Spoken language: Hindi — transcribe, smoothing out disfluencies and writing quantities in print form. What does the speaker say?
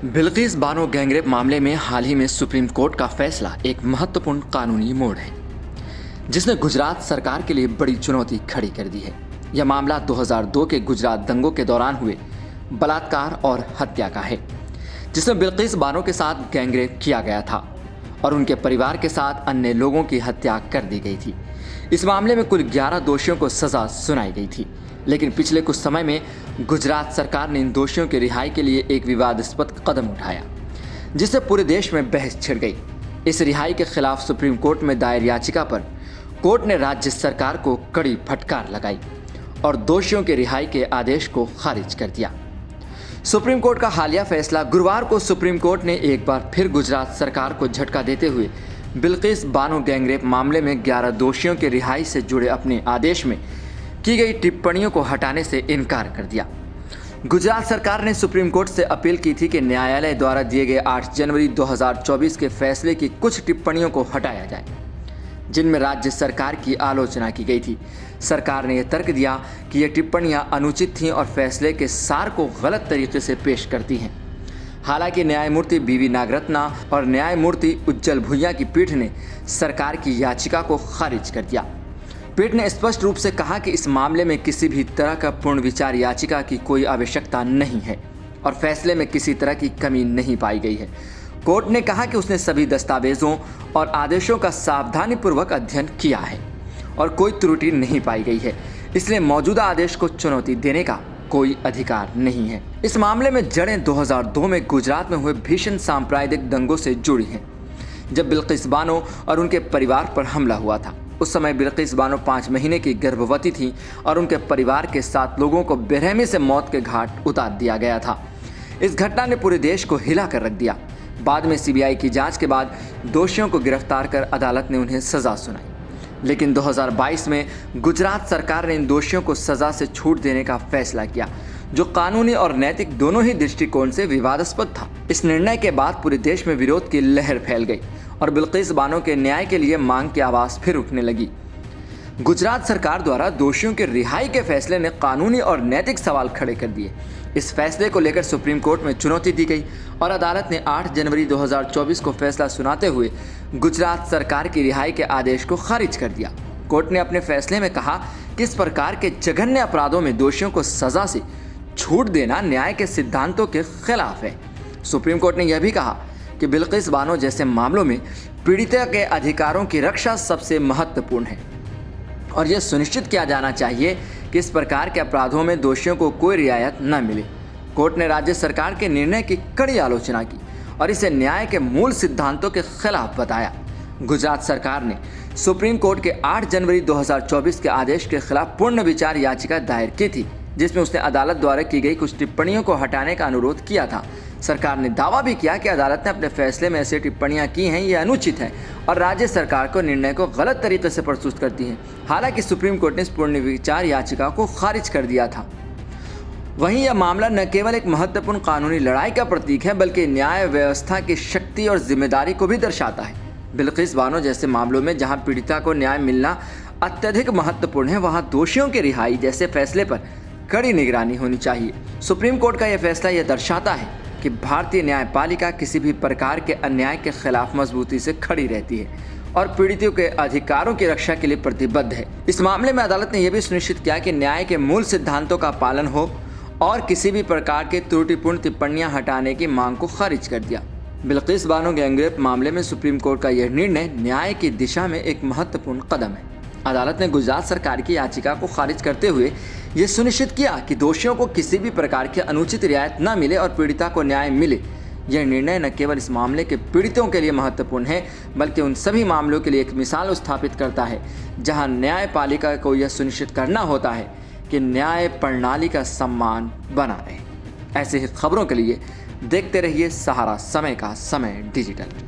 बिल्किस बानो गैंगरेप मामले में हाल ही में सुप्रीम कोर्ट का फैसला एक महत्वपूर्ण कानूनी मोड़ है जिसने गुजरात सरकार के लिए बड़ी चुनौती खड़ी कर दी है। यह मामला 2002 के गुजरात दंगों के दौरान हुए बलात्कार और हत्या का है, जिसमें बिल्किस बानो के साथ गैंगरेप किया गया था और उनके परिवार के साथ अन्य लोगों की हत्या कर दी गई थी। इस मामले में कुल 11 दोषियों को सजा सुनाई गई थी, लेकिन पिछले कुछ समय में गुजरात सरकार ने इन दोषियों की रिहाई के लिए एक विवादास्पद कदम उठाया, जिससे पूरे देश में बहस छिड़ गई। इस रिहाई के खिलाफ सुप्रीम कोर्ट में दायर याचिका पर कोर्ट ने राज्य सरकार को कड़ी फटकार लगाई और दोषियों के रिहाई के आदेश को खारिज कर दिया। सुप्रीम कोर्ट का हालिया फैसला गुरुवार को सुप्रीम कोर्ट ने एक बार फिर गुजरात सरकार को झटका देते हुए बिल्किस बानो गैंगरेप मामले में 11 दोषियों के रिहाई से जुड़े अपने आदेश में की गई टिप्पणियों को हटाने से इनकार कर दिया। गुजरात सरकार ने सुप्रीम कोर्ट से अपील की थी कि न्यायालय द्वारा दिए गए 8 जनवरी 2024 के फैसले की कुछ टिप्पणियों को हटाया जाए, जिनमें राज्य सरकार की आलोचना की गई थी। सरकार ने यह तर्क दिया कि ये टिप्पणियां अनुचित थीं और फैसले के सार को गलत तरीके से पेश करती हैं। हालांकि न्यायमूर्ति बीवी नागरत्ना और न्यायमूर्ति उज्जल भुइया की पीठ ने सरकार की याचिका को खारिज कर दिया। पीठ ने स्पष्ट रूप से कहा कि इस मामले में किसी भी तरह का पूर्ण विचार याचिका की कोई आवश्यकता नहीं है और फैसले में किसी तरह की कमी नहीं पाई गई है। कोर्ट ने कहा कि उसने सभी दस्तावेजों और आदेशों का सावधानीपूर्वक अध्ययन किया है और कोई त्रुटि नहीं पाई गई है, इसलिए मौजूदा आदेश को चुनौती देने का कोई अधिकार नहीं है। इस मामले में जड़ें 2002 में गुजरात में हुए भीषण सांप्रदायिक दंगों से जुड़ी हैं, जब बिल्किस बानो और उनके परिवार पर हमला हुआ था। उस समय बिल्किस बानो 5 महीने की गर्भवती थी और उनके परिवार के 7 लोगों को बेरहमी से मौत के घाट उतार दिया गया था। इस घटना ने पूरे देश को हिला कर रख दिया। बाद में सीबीआई की जांच के बाद दोषियों को गिरफ्तार कर अदालत ने उन्हें सजा सुनाई, लेकिन 2022 में गुजरात सरकार ने इन दोषियों को सजा से छूट देने का फैसला किया, जो कानूनी और नैतिक दोनों ही दृष्टिकोण से विवादास्पद था। इस निर्णय के बाद पूरे देश में विरोध की लहर फैल गई और बिल्किस बानो के न्याय के लिए मांग की आवाज फिर उठने लगी। गुजरात सरकार द्वारा दोषियों के रिहाई के फैसले ने कानूनी और नैतिक सवाल खड़े कर दिए। इस फैसले को लेकर सुप्रीम कोर्ट में चुनौती दी गई और अदालत ने 8 जनवरी 2024 को फैसला सुनाते हुए गुजरात सरकार की रिहाई के आदेश को खारिज कर दिया। कोर्ट ने अपने फैसले में कहा कि इस प्रकार के जघन्य अपराधों में दोषियों को सजा से छूट देना न्याय के सिद्धांतों के खिलाफ है। सुप्रीम कोर्ट ने यह भी कहा कि बिल्किस बानो जैसे मामलों में पीड़िता के अधिकारों की रक्षा सबसे महत्वपूर्ण है और यह सुनिश्चित किया जाना चाहिए कि इस प्रकार के अपराधों में दोषियों को कोई रियायत न मिले। कोर्ट ने राज्य सरकार के निर्णय की कड़ी आलोचना की और इसे न्याय के मूल सिद्धांतों के खिलाफ बताया। गुजरात सरकार ने सुप्रीम कोर्ट के 8 जनवरी 2024 के आदेश के खिलाफ पूर्ण विचार याचिका दायर की थी, जिसमें उसने अदालत द्वारा की गई कुछ टिप्पणियों को हटाने का अनुरोध किया था। सरकार ने दावा भी किया कि अदालत ने अपने फैसले में ऐसी टिप्पणियां की हैं ये अनुचित है और राज्य सरकार को निर्णय को गलत तरीके से प्रस्तुत करती हैं। हालांकि सुप्रीम कोर्ट ने इस पूर्ण विचार याचिका को खारिज कर दिया था। वहीं यह मामला न केवल एक महत्वपूर्ण कानूनी लड़ाई का प्रतीक है, बल्कि न्याय व्यवस्था की शक्ति और जिम्मेदारी को भी दर्शाता है। बिल्किस बानो जैसे मामलों में जहां पीड़िता को न्याय मिलना अत्यधिक महत्वपूर्ण है, वहां दोषियों की रिहाई जैसे फैसले पर कड़ी निगरानी होनी चाहिए। सुप्रीम कोर्ट का यह फैसला यह दर्शाता है कि भारतीय न्यायपालिका किसी भी प्रकार के अन्याय के खिलाफ मजबूती से खड़ी रहती है और पीड़ितों के अधिकारों की रक्षा के लिए प्रतिबद्ध है। इस मामले में अदालत ने यह भी सुनिश्चित किया कि न्याय के मूल सिद्धांतों का पालन हो और किसी भी प्रकार के त्रुटिपूर्ण टिप्पणियां हटाने की मांग को खारिज कर दिया। बिल्किस बानो गैंगरेप मामले में सुप्रीम कोर्ट का यह निर्णय न्याय की दिशा में एक महत्वपूर्ण कदम है। अदालत ने गुजरात सरकार की याचिका को खारिज करते हुए यह सुनिश्चित किया कि दोषियों को किसी भी प्रकार की अनुचित रियायत न मिले और पीड़िता को न्याय मिले। यह निर्णय न केवल इस मामले के पीड़ितों के लिए महत्वपूर्ण है, बल्कि उन सभी मामलों के लिए एक मिसाल स्थापित करता है जहां न्यायपालिका को यह सुनिश्चित करना होता है कि न्याय प्रणाली का सम्मान बना रहे। ऐसे ही खबरों के लिए देखते रहिए सहारा समय का समय डिजिटल।